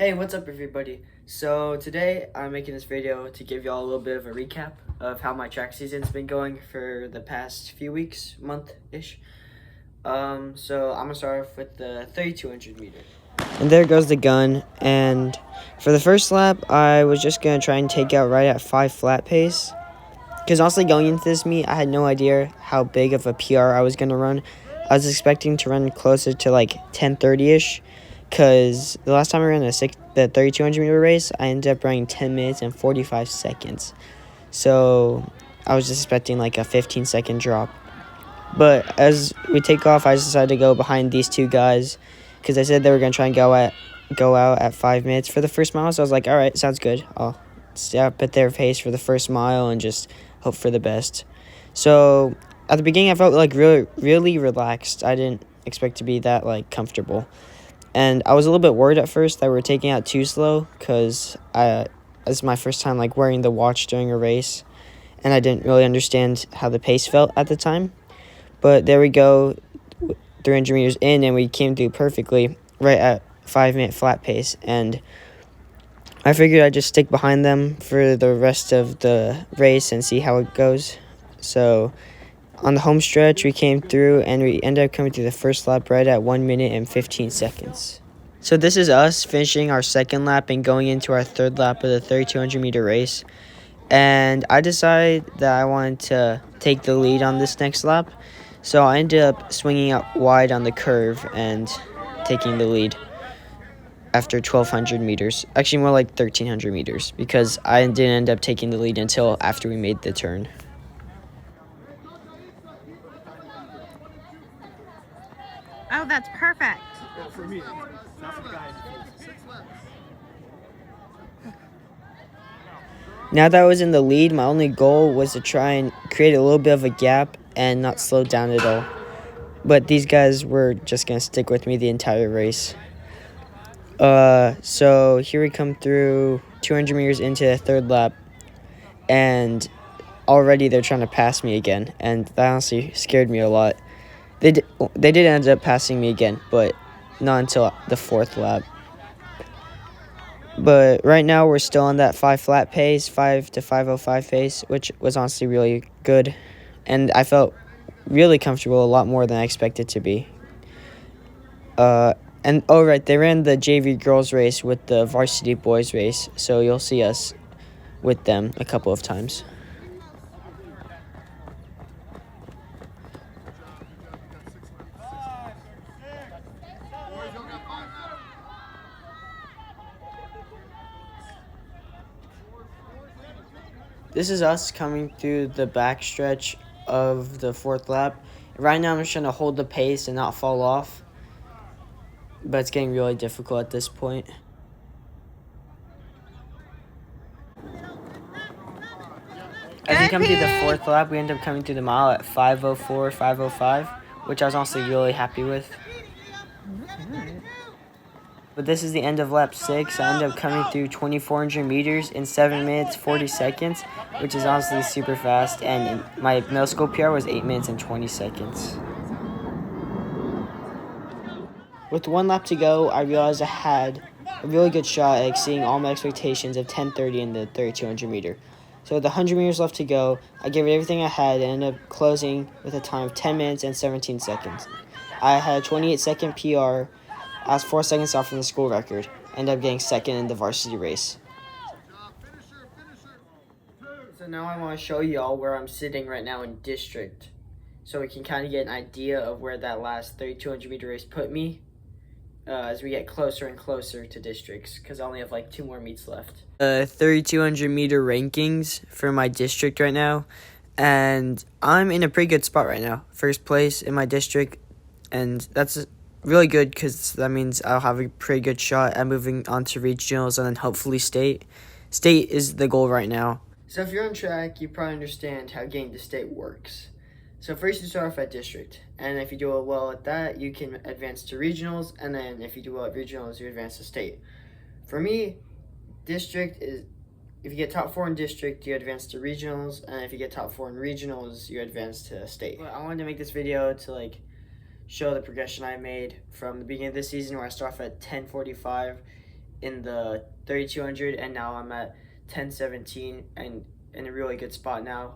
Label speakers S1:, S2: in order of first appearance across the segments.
S1: Hey, what's up everybody? So today I'm making this video to give y'all a little bit of a recap of how my track season's been going for the past few weeks, month-ish. So I'm gonna start off with the 3200 meter. And there goes the gun, and for the first lap, I was just gonna try and take out right at 5 flat pace. Because honestly, going into this meet, I had no idea how big of a PR I was gonna run. I was expecting to run closer to like 10:30ish. Because the last time I ran the 3200 meter race, I ended up running 10 minutes and 45 seconds. So I was just expecting like a 15-second drop. But as we take off, I just decided to go behind these two guys because they said they were going to try and go out at 5 minutes for the first mile. So I was like, all right, sounds good. I'll step at their pace for the first mile and just hope for the best. So at the beginning, I felt like really relaxed. I didn't expect to be that like comfortable. And I was a little bit worried at first that we were taking out too slow because it's my first time like wearing the watch during a race, and I didn't really understand how the pace felt at the time. But there we go, 300 meters in, and we came through perfectly right at 5-minute flat pace. And I figured I'd just stick behind them for the rest of the race and see how it goes. So on the home stretch, we came through, and we ended up coming through the first lap right at 1 minute and 15 seconds. So this is us finishing our second lap and going into our third lap of the 3200 meter race. And I decided that I wanted to take the lead on this next lap. So I ended up swinging out wide on the curve and taking the lead after 1200 meters. Actually, more like 1300 meters, because I didn't end up taking the lead until after we made the turn.
S2: Oh, that's perfect.
S3: Yeah, for me, not for guys.
S1: Now that I was in the lead, my only goal was to try and create a little bit of a gap and not slow down at all. But these guys were just going to stick with me the entire race. So here we come through 200 meters into the third lap, and already they're trying to pass me again, and that honestly scared me a lot. They did end up passing me again, but not until the fourth lap. But right now we're still on that 5 flat pace, 5 to 5:05 pace, which was honestly really good, and I felt really comfortable, a lot more than I expected to be. And oh right, they ran the JV girls race with the varsity boys race, so you'll see us with them a couple of times. This is us coming through the back stretch of the fourth lap. Right now I'm just trying to hold the pace and not fall off, but it's getting really difficult at this point. As we come through the fourth lap, we end up coming through the mile at 5:04, 5:05, which I was honestly really happy with. But this is the end of lap 6. I ended up coming through 2,400 meters in 7 minutes, 40 seconds, which is honestly super fast. And my middle school PR was 8 minutes and 20 seconds. With 1 lap to go, I realized I had a really good shot at exceeding all my expectations of 10:30 in the 3,200 meter. So with 100 meters left to go, I gave it everything I had and ended up closing with a time of 10 minutes and 17 seconds. I had a 28-second PR. I was 4 seconds off from the school record. Ended up getting second in the varsity race. So now I want to show y'all where I'm sitting right now in district, so we can kind of get an idea of where that last 3,200 meter race put me as we get closer and closer to districts, because I only have like 2 more meets left. 3,200 meter rankings for my district right now, and I'm in a pretty good spot right now. First place in my district, and that's really good because that means I'll have a pretty good shot at moving on to regionals and then hopefully state. State is the goal right now. So if you're on track, you probably understand how getting to state works. So first you start off at district, and if you do well at that, you can advance to regionals, and then if you do well at regionals, you advance to state. For me, district is, if you get top 4 in district, you advance to regionals, and if you get top 4 in regionals, you advance to state. But I wanted to make this video to show the progression I made from the beginning of this season, where I start off at 10:45 in the 3200, and now I'm at 1017 and in a really good spot now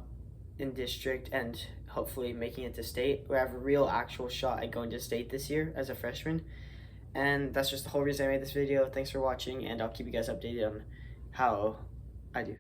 S1: in district, and hopefully making it to state, where I have a real actual shot at going to state this year as a freshman. And that's just the whole reason I made this video. Thanks for watching, and I'll keep you guys updated on how I do.